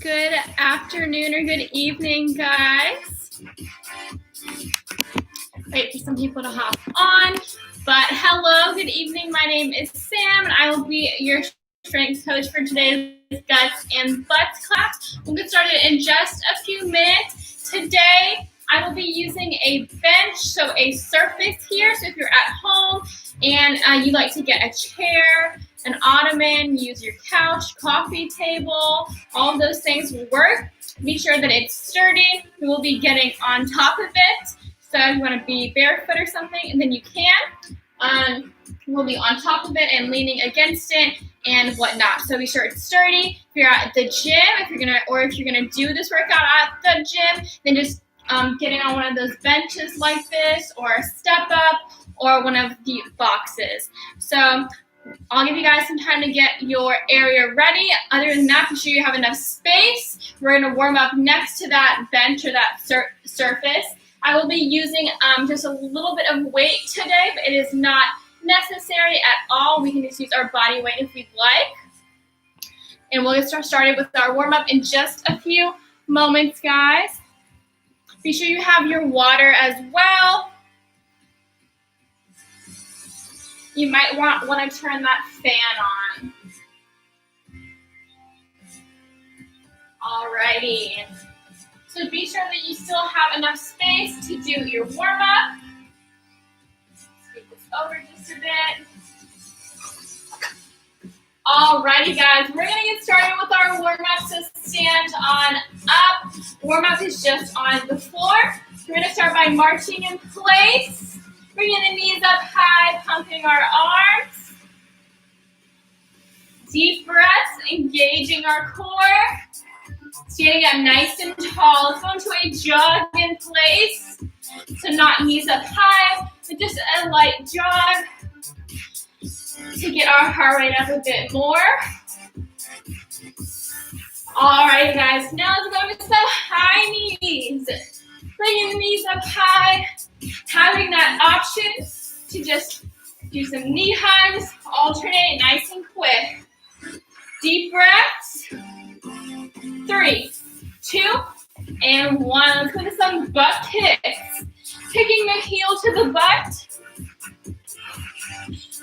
Good afternoon or good evening, guys. Wait for some people to hop on. But hello, good evening. My name is Sam, and I will be your strength coach for today's guts and butts class. We'll get started in just a few minutes. Today, I will be using a bench, so a surface here. So if you're at home and you like to get a chair, an ottoman, use your couch, coffee table, all of those things will work. Be sure that it's sturdy. We will be getting on top of it. So if you want to be barefoot or something, and then you can. We'll be on top of it and leaning against it and whatnot. So be sure it's sturdy. If you're at the gym, if you're gonna do this workout at the gym, then just getting on one of those benches like this, or a step up, or one of the boxes. So I'll give you guys some time to get your area ready. Other than that, be sure you have enough space. We're going to warm up next to that bench or that surface. I will be using just a little bit of weight today, but it is not necessary at all. We can just use our body weight if we'd like. And we'll get started with our warm up in just a few moments, guys. Be sure you have your water as well. You might want to turn that fan on. Alrighty. So be sure that you still have enough space to do your warm-up. Scoot this over just a bit. Alrighty, guys. We're going to get started with our warm-up. So stand on up. Warm-up is just on the floor. We're going to start by marching in place. Bringing the knees up high, pumping our arms. Deep breaths, engaging our core. Standing up nice and tall. Let's go into a jog in place. So not knees up high, but just a light jog to get our heart rate up a bit more. All right, guys. Now let's go into some high knees. Bringing the knees up high. Having that option to just do some knee hugs, alternate nice and quick. Deep breaths. 3, 2, and 1. Let's go to some butt kicks. Kicking the heel to the butt.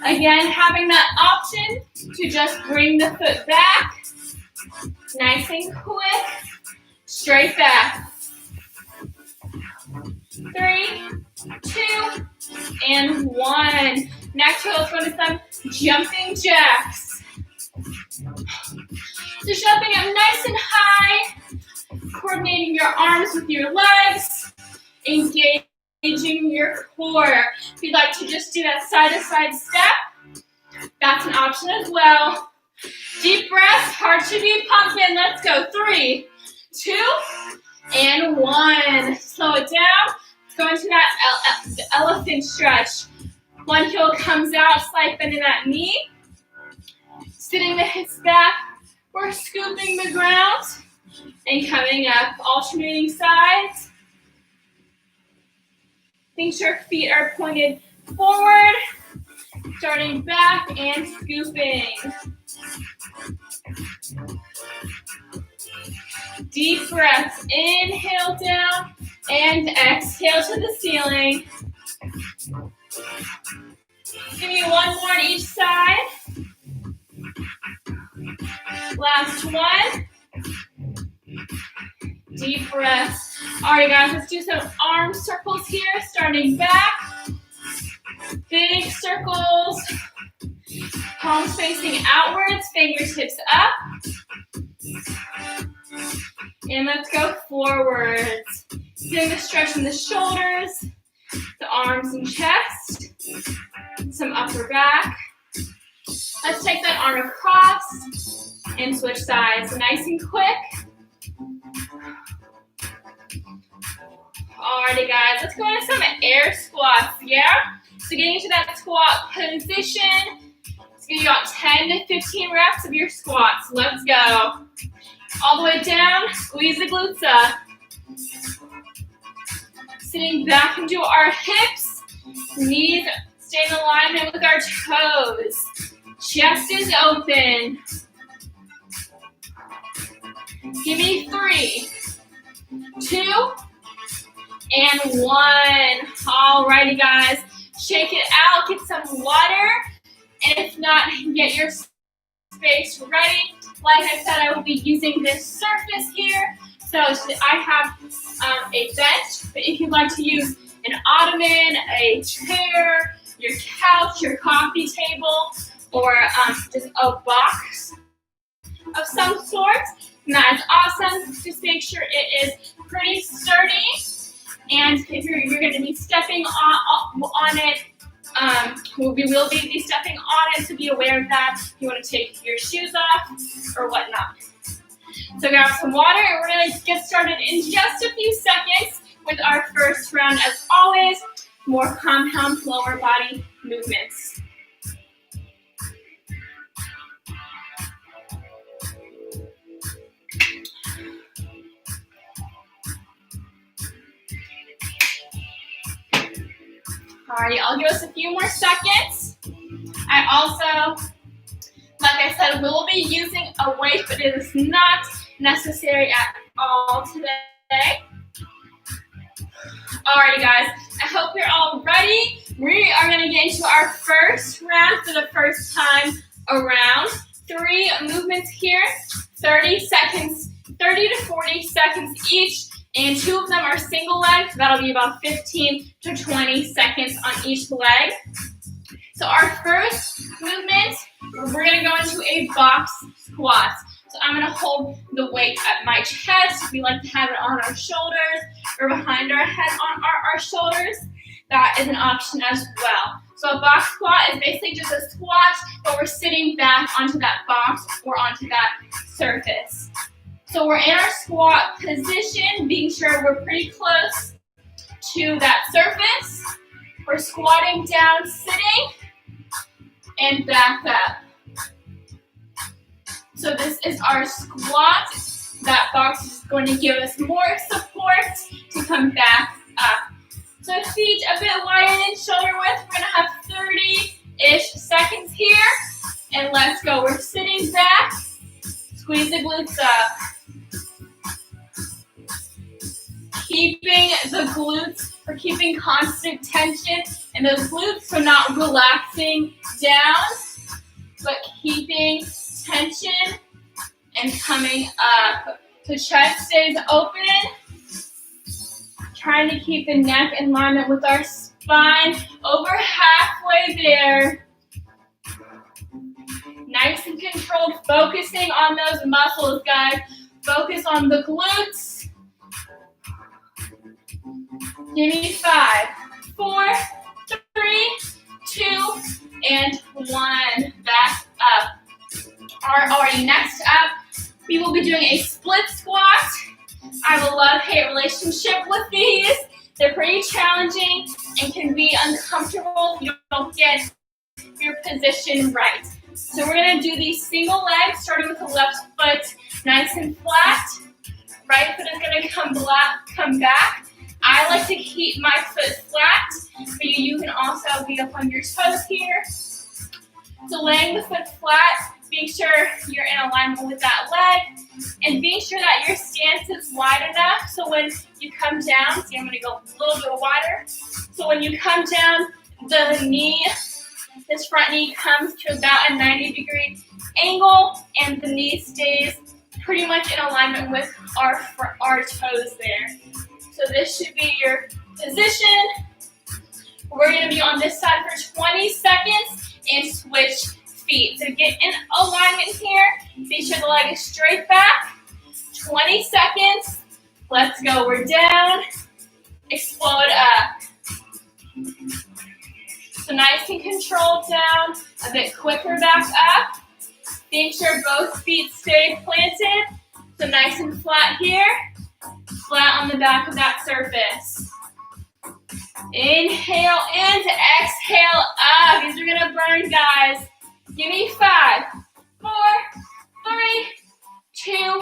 Again, having that option to just bring the foot back. Nice and quick. Straight back. 3, 2, and 1. Next, let's go to some jumping jacks. So jumping up nice and high, coordinating your arms with your legs, engaging your core. If you'd like to just do that side-to-side step, that's an option as well. Deep breaths, heart should be pumping. Let's go. 3, 2, and 1. Slow it down. Go into that elephant stretch. One heel comes out, slight bend in that knee. Sitting the hips back. We're scooping the ground and coming up, alternating sides. Make sure feet are pointed forward, starting back and scooping. Deep breaths, inhale down and exhale to the ceiling. Give me one more on each side. Last one. Deep breaths. All right, guys, let's do some arm circles here, starting back. Big circles. Palms facing outwards, fingertips up. And let's go forwards. Doing the stretch in the shoulders, the arms and chest, some upper back. Let's take that arm across and switch sides. Nice and quick. Alrighty, guys, let's go into some air squats, yeah? So getting into that squat position. It's gonna be about 10 to 15 reps of your squats. Let's go. All the way down, squeeze the glutes up. Sitting back into our hips, knees stay in alignment with our toes. Chest is open. Give me 3, 2, and 1. Alrighty, guys. Shake it out, get some water, and if not, get your space ready. Like I said, I will be using this surface here. So I have a bench, but if you'd like to use an ottoman, a chair, your couch, your coffee table, or just a box of some sort, and that is awesome. Just make sure it is pretty sturdy. And if you're going to be stepping on it, we will be stepping on it, so be aware of that. If you want to take your shoes off or whatnot. So grab some water, and we're going to get started in just a few seconds with our first round. As always, more compound lower body movements. Alrighty, I'll give us a few more seconds. I also, like I said, will be using a weight, but it is not necessary at all today. Alrighty, guys, I hope you're all ready. We are going to get into our first round for the first time around. 3 movements here, 30 seconds, 30 to 40 seconds each. And 2 of them are single legs. That'll be about 15 to 20 seconds on each leg. So our first movement, we're going to go into a box squat. So I'm going to hold the weight at my chest. We like to have it on our shoulders or behind our head on our shoulders. That is an option as well. So a box squat is basically just a squat, but we're sitting back onto that box or onto that surface. So we're in our squat position, being sure we're pretty close to that surface. We're squatting down, sitting, and back up. So this is our squat. That box is going to give us more support to come back up. So feet a bit wider than shoulder width. We're going to have 30-ish seconds here. And let's go. We're sitting back. Squeeze the glutes up. Keeping the glutes, or keeping constant tension in those glutes, so not relaxing down, but keeping tension and coming up. So chest stays open, trying to keep the neck in alignment with our spine, over halfway there. Nice and controlled, focusing on those muscles, guys. Focus on the glutes. Give me 5, 4, 3, 2, and 1. Back up. Alrighty, next up, we will be doing a split squat. I have a love-hate relationship with these. They're pretty challenging and can be uncomfortable if you don't get your position right. So we're going to do these single legs, starting with the left foot nice and flat. Right foot is going to come back. I like to keep my foot flat, but you can also be up on your toes here. So laying the foot flat, being sure you're in alignment with that leg, and being sure that your stance is wide enough so when you come down, see I'm going to go a little bit wider, so when you come down, the knee, this front knee comes to about a 90-degree angle, and the knee stays pretty much in alignment with our toes there. So this should be your position. We're going to be on this side for 20 seconds and switch feet. So get in alignment here. Be sure the leg is straight back. 20 seconds. Let's go. We're down. Explode up. So nice and controlled down. A bit quicker back up. Being sure both feet stay planted. So nice and flat here. Flat on the back of that surface. Inhale in to exhale up. These are gonna burn, guys. Give me 5, 4, 3, 2,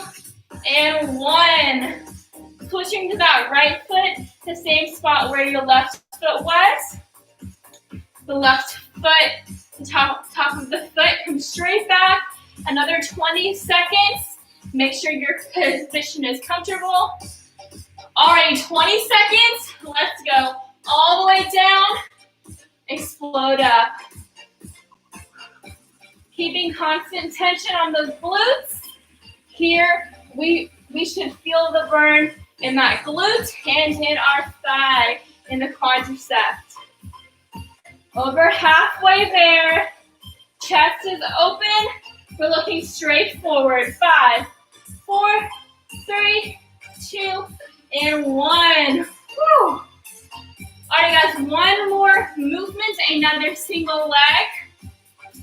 and 1. Switching to that right foot, the same spot where your left foot was. The left foot, the top of the foot comes straight back. Another 20 seconds. Make sure your position is comfortable. Alright, 20 seconds. Let's go all the way down. Explode up. Keeping constant tension on those glutes. Here, we should feel the burn in that glute and in our thigh, in the quadriceps. Over halfway there. Chest is open. We're looking straight forward. 5, 4, 3, 2, and 1. Woo. All right, guys, one more movement, another single leg.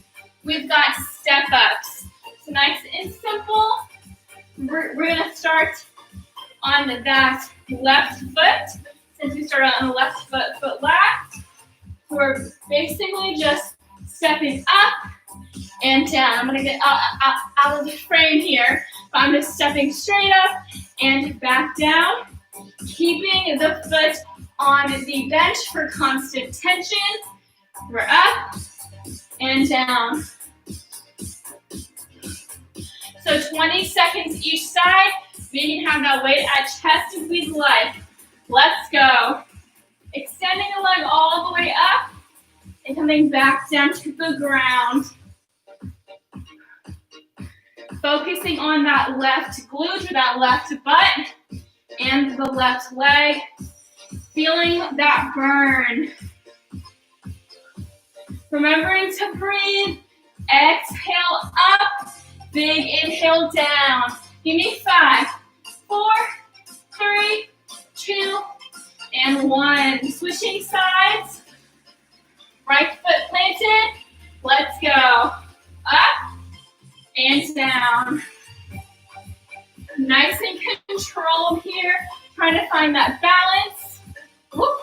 We've got step-ups. So nice and simple. We're gonna start on that left foot. Since we started on the left foot last, we're basically just stepping up and down. I'm gonna get out of the frame here, but I'm just stepping straight up and back down, keeping the foot on the bench for constant tension. We're up and down. So 20 seconds each side. We can have that weight at chest if we'd like. Let's go. Extending the leg all the way up and coming back down to the ground. Focusing on that left glute or that left butt and the left leg. Feeling that burn. Remembering to breathe. Exhale up. Big inhale down. Give me 5, 4, 3, 2, and 1. Switching sides. Right foot planted. Let's go. Up and down. Nice and controlled here. Trying to find that balance. Whoop.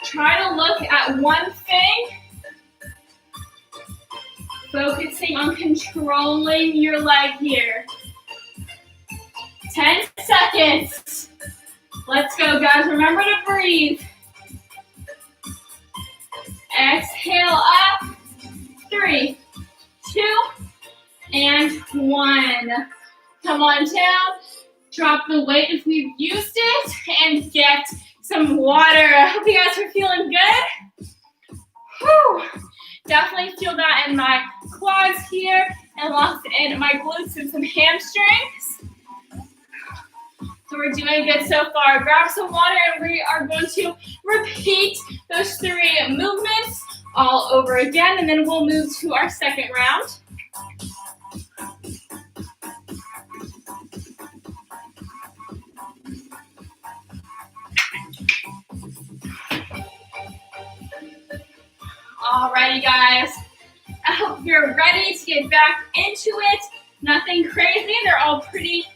Try to look at one thing. Focusing on controlling your leg here. 10 seconds. Let's go, guys. Remember to breathe. Exhale up. 3, 2, and 1. Come on down. Drop the weight if we've used it and get some water. I hope you guys are feeling good. Whew. Definitely feel that in my quads here and locked in my glutes and some hamstrings. So we're doing good so far. Grab some water and we are going to repeat those 3 movements all over again, and then we'll move to our second round. Alrighty, guys. I hope you're ready to get back into it. Nothing crazy. They're all pretty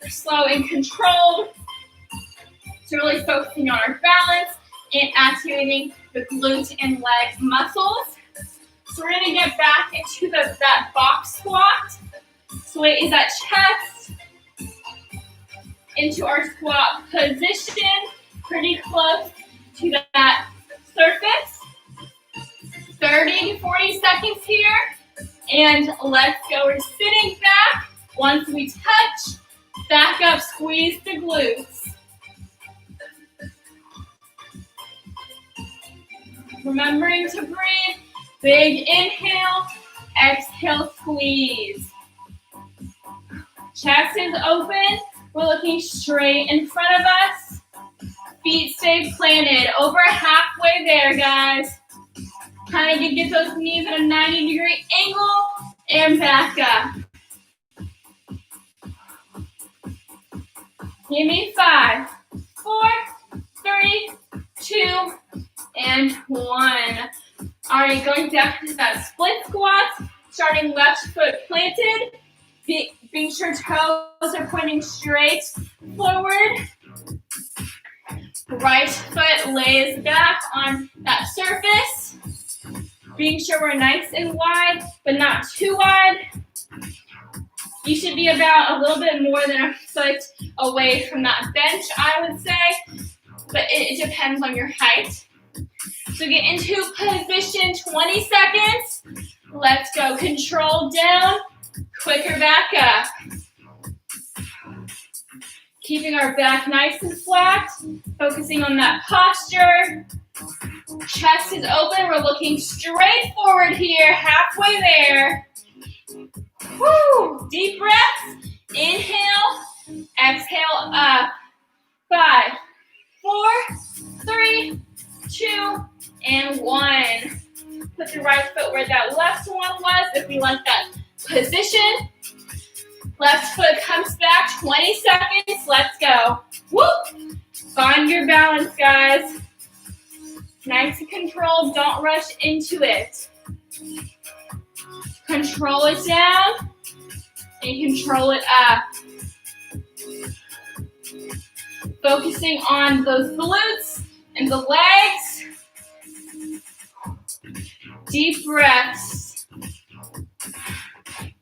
slow and controlled. So really focusing on our balance and activating the glute and leg muscles. So we're gonna get back into that box squat. So weight is at chest, into our squat position, pretty close to that surface. 30 to 40 seconds here. And let's go. We're sitting back. Once we touch, back up, squeeze the glutes. Remembering to breathe. Big inhale, exhale, squeeze. Chest is open. We're looking straight in front of us. Feet stay planted. Over halfway there, guys. Kind of get those knees at a 90-degree angle and back up. Give me 5, 4, 3, 2, and 1. All right, going down to that split squat, starting left foot planted, being sure toes are pointing straight forward. Right foot lays back on that surface. Being sure we're nice and wide, but not too wide. You should be about a little bit more than a foot away from that bench, I would say, but it depends on your height. So get into position, 20 seconds. Let's go. Control down, quicker back up. Keeping our back nice and flat, focusing on that posture. Chest is open, we're looking straight forward here, halfway there. Woo! Deep breaths, inhale, exhale up. 5, 4, 3, 2, and 1. Put your right foot where that left one was if we like that position. Left foot comes back, 20 seconds, let's go. Woo! Find your balance, guys. Nice and controlled, don't rush into it. Control it down and control it up. Focusing on those glutes and the legs. Deep breaths.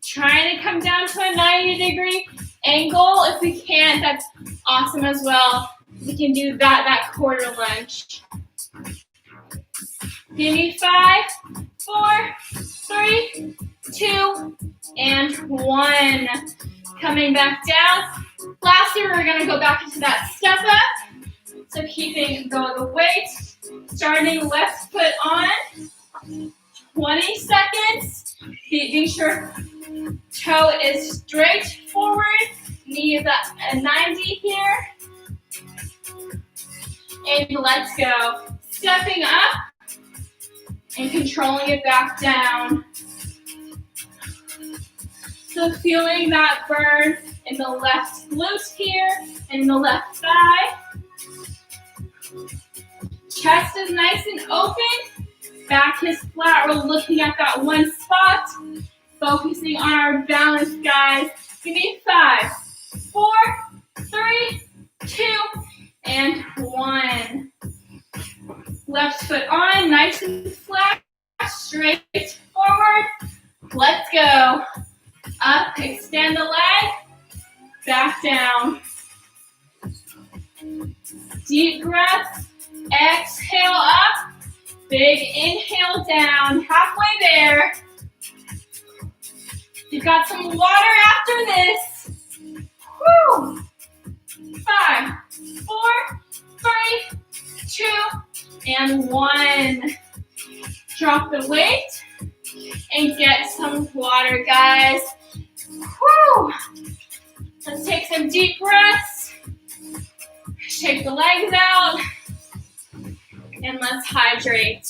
Trying to come down to a 90-degree angle. If we can't, that's awesome as well. We can do that quarter lunge. Give me 5, 4, 3, 2, and 1. Coming back down. Lastly, we're going to go back into that step up. So keeping the weight. Starting left foot on. 20 seconds. Making sure toe is straight forward. Knee is at a 90 here. And let's go. Stepping up and controlling it back down. So feeling that burn in the left glute here and in the left thigh. Chest is nice and open. Back is flat. We're looking at that one spot. Focusing on our balance, guys. Give me 5, 4, 3, 2, and 1. Left foot on, nice and flat, straight forward. Let's go. Up, extend the leg, back down. Deep breath, exhale up, big inhale down, halfway there. You've got some water after this. Woo! 5, 4, 3, 2, and 1. Drop the weight and get some water, guys. Woo! Let's take some deep breaths. Shake the legs out. And let's hydrate.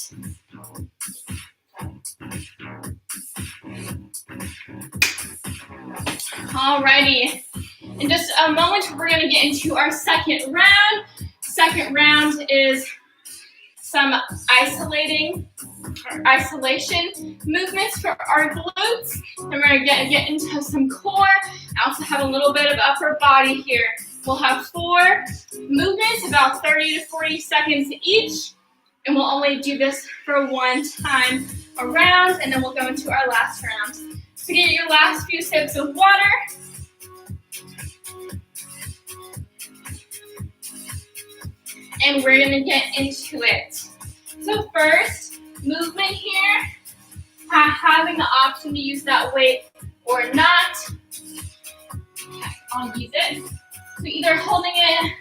Alrighty. In just a moment, we're going to get into our second round. Second round is some isolation movements for our glutes. And we're going to get into some core. I also have a little bit of upper body here. We'll have 4 movements, about 30 to 40 seconds each. And we'll only do this for one time around, and then we'll go into our last round. So get your last few sips of water. And we're gonna get into it. So first, movement here, having the option to use that weight or not. I'll use it. So either holding it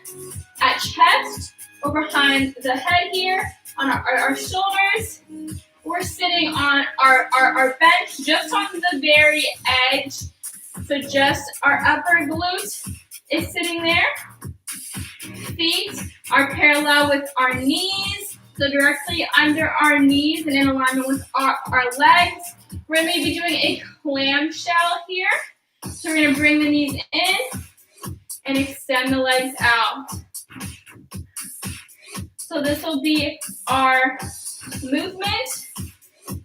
at chest or behind the head here on our shoulders. We're sitting on our bench just on the very edge. So just our upper glute is sitting there. Feet are parallel with our knees, so directly under our knees and in alignment with our legs. We're going to be doing a clamshell here. So we're going to bring the knees in and extend the legs out. So this will be our movement,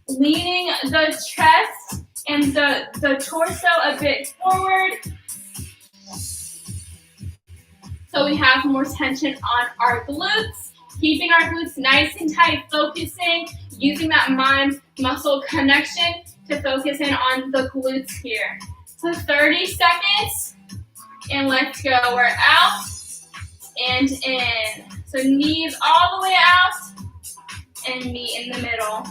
leaning the chest and the torso a bit forward. So we have more tension on our glutes, keeping our glutes nice and tight, focusing, using that mind-muscle connection to focus in on the glutes here. So 30 seconds, and let's go. We're out and in. So knees all the way out, and knee in the middle.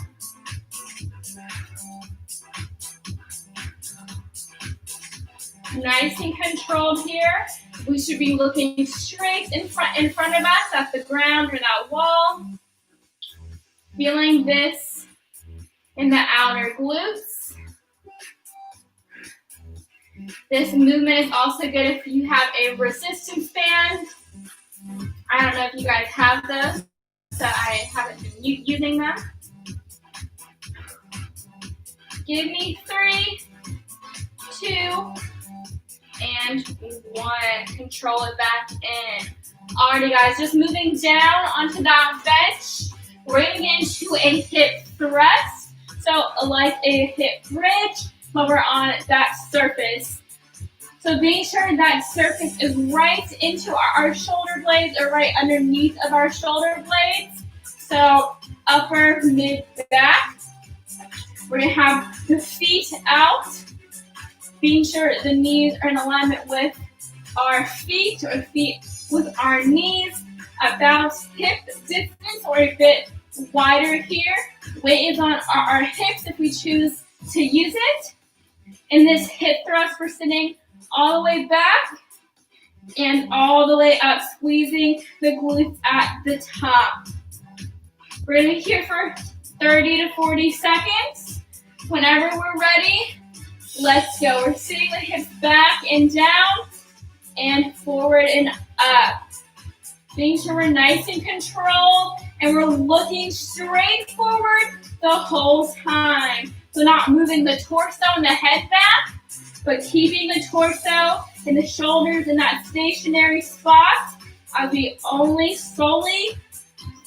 Nice and controlled here. We should be looking straight in front of us at the ground or that wall. Feeling this in the outer glutes. This movement is also good if you have a resistance band. I don't know if you guys have those, so I haven't been using them. Give me 3, 2, and 1. Control it back in. Alrighty, guys, just moving down onto that bench. We're going to get into a hip thrust. So like a hip bridge, but we're on that surface. So being sure that surface is right into our shoulder blades or right underneath of our shoulder blades. So upper, mid, back. We're going to have the feet out. Being sure the knees are in alignment with our feet or feet with our knees. About hip distance or a bit wider here. Weight is on our hips if we choose to use it. In this hip thrust, we're sitting all the way back and all the way up, squeezing the glutes at the top. We're going to be here for 30 to 40 seconds. Whenever we're ready, let's go. We're sitting the hips back and down and forward and up. Being sure we're nice and controlled and we're looking straight forward the whole time. So not moving the torso and the head back, but keeping the torso and the shoulders in that stationary spot as we only solely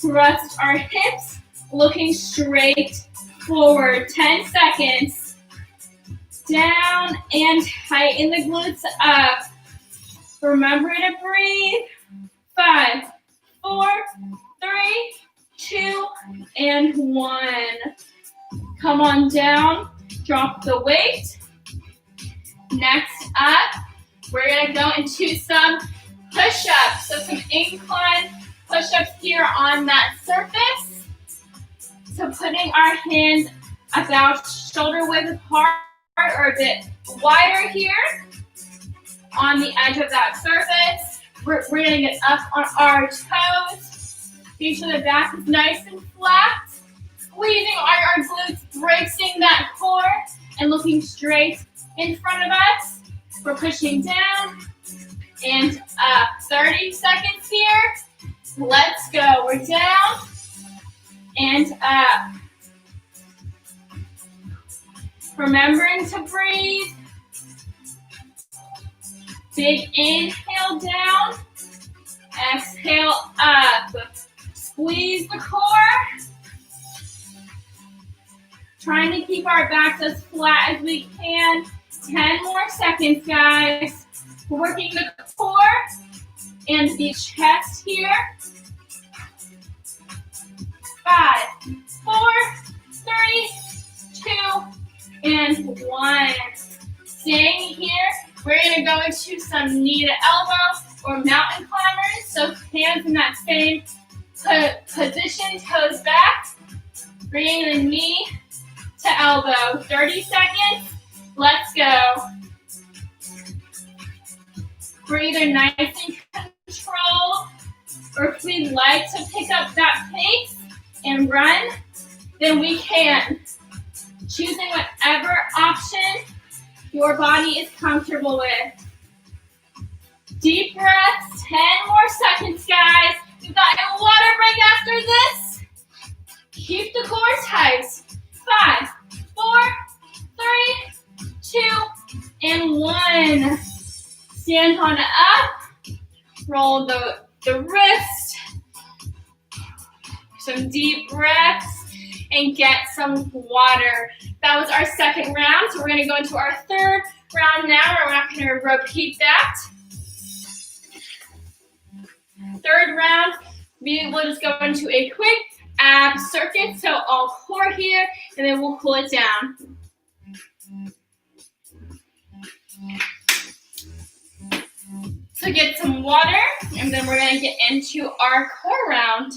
thrust our hips, looking straight forward. 10 seconds. Down and tighten the glutes up. Remember to breathe. 5, 4, 3, 2, and 1. Come on down. Drop the weight. Next up, we're going to go into some push-ups. So some incline push-ups here on that surface. So putting our hands about shoulder width apart or a bit wider here on the edge of that surface. We're going to get up on our toes. Make sure the back is nice and flat. Squeezing our glutes, bracing that core, and looking straight in front of us. We're pushing down and up. 30 seconds here. Let's go. We're down and up. Remembering to breathe. Big inhale down, exhale up. Squeeze the core. Trying to keep our backs as flat as we can. 10 more seconds, guys. We're working the core and the chest here. 5, 4, 3, 2, and 1. Staying here. We're going to go into some knee to elbow or mountain climbers. So hands in that same position, toes back. Bringing the knee to elbow. 30 seconds. Let's go. We're either nice and controlled, or if we'd like to pick up that pace and run, then we can. Choosing whatever option your body is comfortable with. Deep breaths, 10 more seconds, guys. We've got a water break after this. Keep the core tight. 5, 4, 3, 2, and 1. Stand on up. Roll the wrist. Some deep breaths. And get some water. That was our second round, so we're going to go into our third round now, where we're not going to repeat that. Third round, we will just go into a quick ab circuit, so all core here, and then we'll cool it down. So get some water, and then we're going to get into our core round.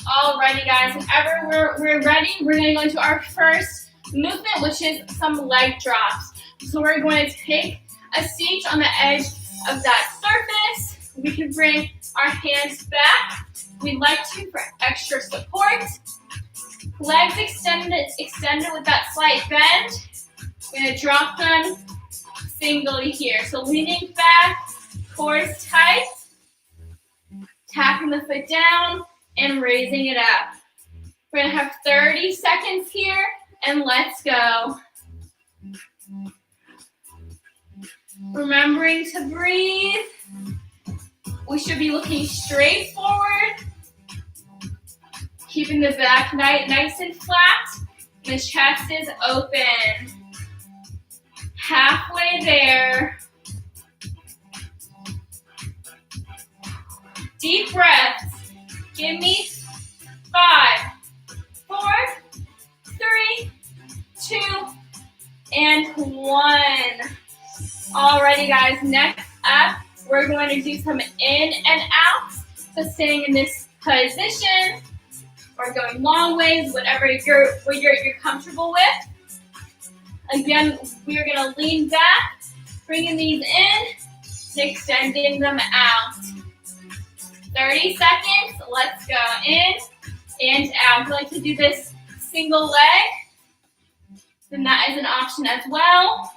Alrighty guys, whenever we're ready, we're gonna go into our first movement, which is some leg drops. So we're going to take a seat on the edge of that surface. We can bring our hands back. We'd like to for extra support. Legs extended with that slight bend. We're gonna drop them singly here. So leaning back, core's tight, tapping the foot down and raising it up. We're gonna have 30 seconds here and let's go. Remembering to breathe. We should be looking straight forward. Keeping the back nice and flat. The chest is open. Halfway there. Deep breaths. Give me 5, 4, 3, 2, and 1. Alrighty guys, next up, we're going to do some in and out. So staying in this position, or going long ways, whatever you're comfortable with. Again, we're gonna lean back, bringing these in, and extending them out. 30 seconds, let's go in and out. If you like to do this single leg, then that is an option as well.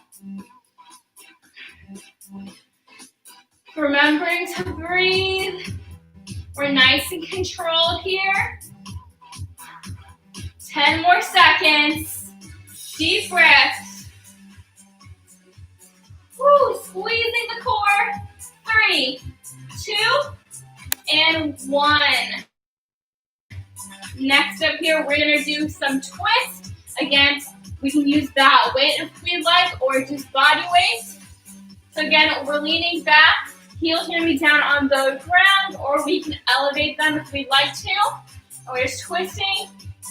Remembering to breathe. We're nice and controlled here. 10 more seconds. Deep breaths. Woo, squeezing the core. 3, 2, and 1. Next up here, we're gonna do some twist. Again, we can use that weight if we'd like, or just body weight. So again, we're leaning back. Heels are gonna be down on the ground, or we can elevate them if we'd like to. And we're just twisting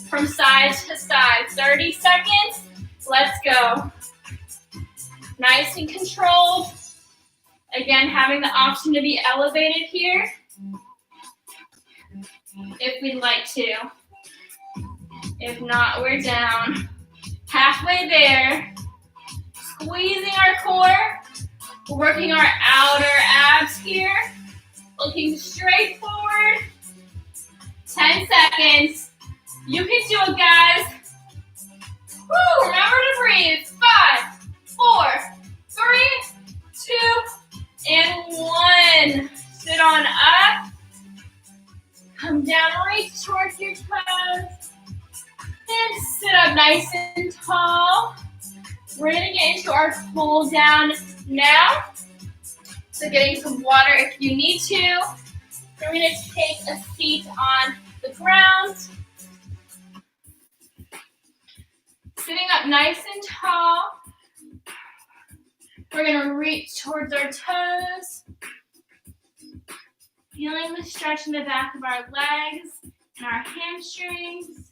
from side to side. 30 seconds. Let's go. Nice and controlled. Again, having the option to be elevated here if we'd like to. If not, we're down. Halfway there. Squeezing our core. Working our outer abs here. Looking straight forward. 10 seconds. You can do it, guys. Woo, remember to breathe. 5, 4, 3, 2, and 1. Sit on up. Come down, reach towards your toes. And sit up nice and tall. We're gonna get into our pull down now. So getting some water if you need to. We're gonna take a seat on the ground. Sitting up nice and tall. We're gonna reach towards our toes. Feeling the stretch in the back of our legs and our hamstrings.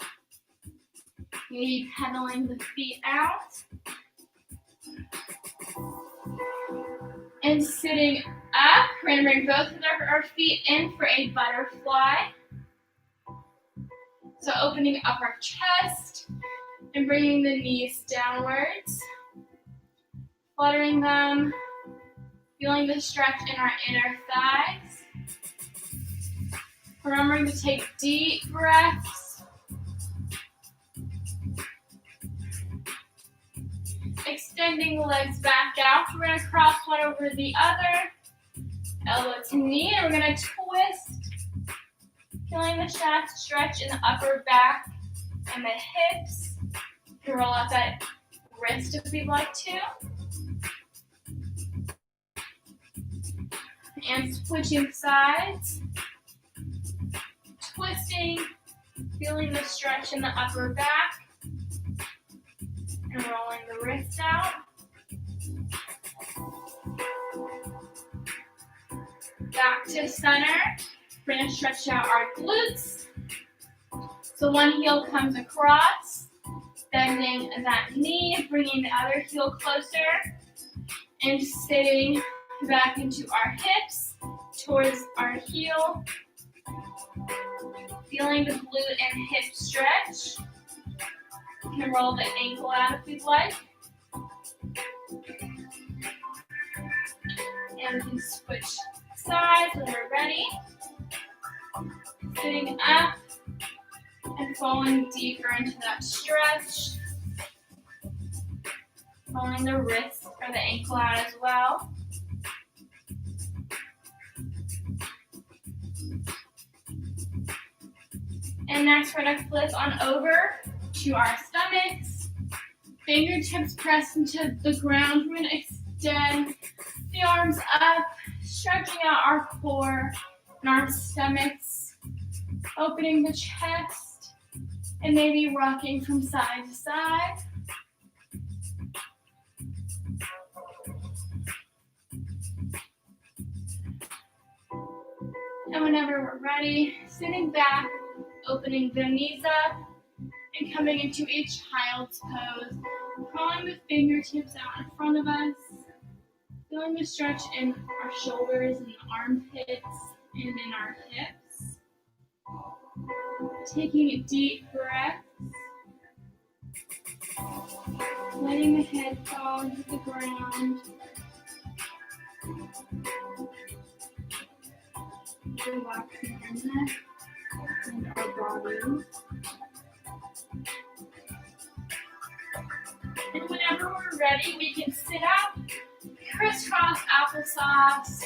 Maybe pedaling the feet out. And sitting up, we're gonna bring both of our feet in for a butterfly. So opening up our chest and bringing the knees downwards. Fluttering them, feeling the stretch in our inner thighs. Remembering to take deep breaths. Extending the legs back out. We're going to cross one over the other. Elbow to knee, and we're going to twist. Feeling the shaft stretch in the upper back and the hips. You can roll out that wrist if you'd like to. And switching sides. Twisting. Feeling the stretch in the upper back. And rolling the wrist out. Back to center. We're going to stretch out our glutes. So one heel comes across, bending that knee, bringing the other heel closer, and sitting back into our hips, towards our heel. feeling the glute and hip stretch. You can roll the ankle out if you'd like. And we can switch sides when we're ready. Sitting up and falling deeper into that stretch. Rolling the wrist or the ankle out as well. And next we're going to flip on over to our stomachs. Fingertips press into the ground. We're going to extend the arms up, stretching out our core and our stomachs, opening the chest, and maybe rocking from side to side. And whenever we're ready, sitting back, opening the knees up, and coming into a child's pose, drawing the fingertips out in front of us, feeling the stretch in our shoulders and the armpits and in our hips. Taking deep breaths, letting the head fall to the ground. Relaxing our neck and our body. And whenever we're ready, we can sit up, crisscross applesauce.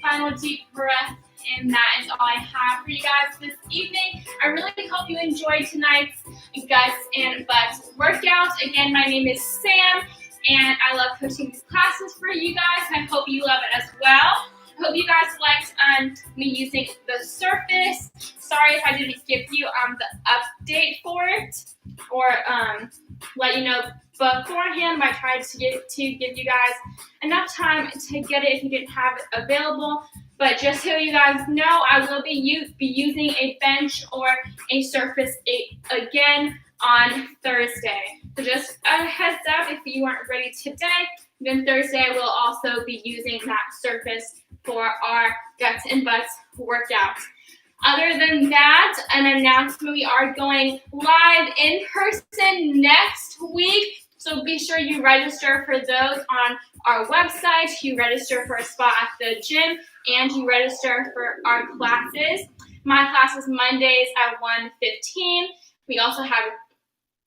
Final deep breath, and that is all I have for you guys this evening. I really hope you enjoyed tonight's guts and butts workout. Again, my name is Sam, and I love coaching these classes for you guys, and I hope you love it as well. I hope you guys liked me using the surface. Sorry if I didn't give you the update for it, or let you know beforehand. I tried to give you guys enough time to get it if you didn't have it available. But just so you guys know, I will be using a bench or a surface again on Thursday. So just a heads up, if you aren't ready today, then Thursday we'll also be using that surface for our guts and butts workout. Other than that, an announcement, we are going live in person next week. So be sure you register for those on our website. You register for a spot at the gym, and you register for our classes. My class is Mondays at 1:15. We also have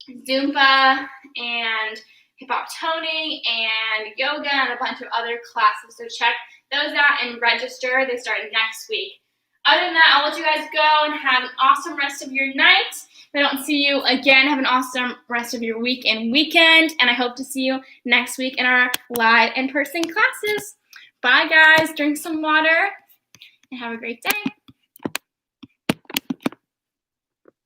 Zumba and hip hop toning and yoga and a bunch of other classes. So check those out and register. They start next week. Other than that, I'll let you guys go and have an awesome rest of your night. If I don't see you again, have an awesome rest of your week and weekend. And I hope to see you next week in our live in-person classes. Bye, guys. Drink some water and have a great day.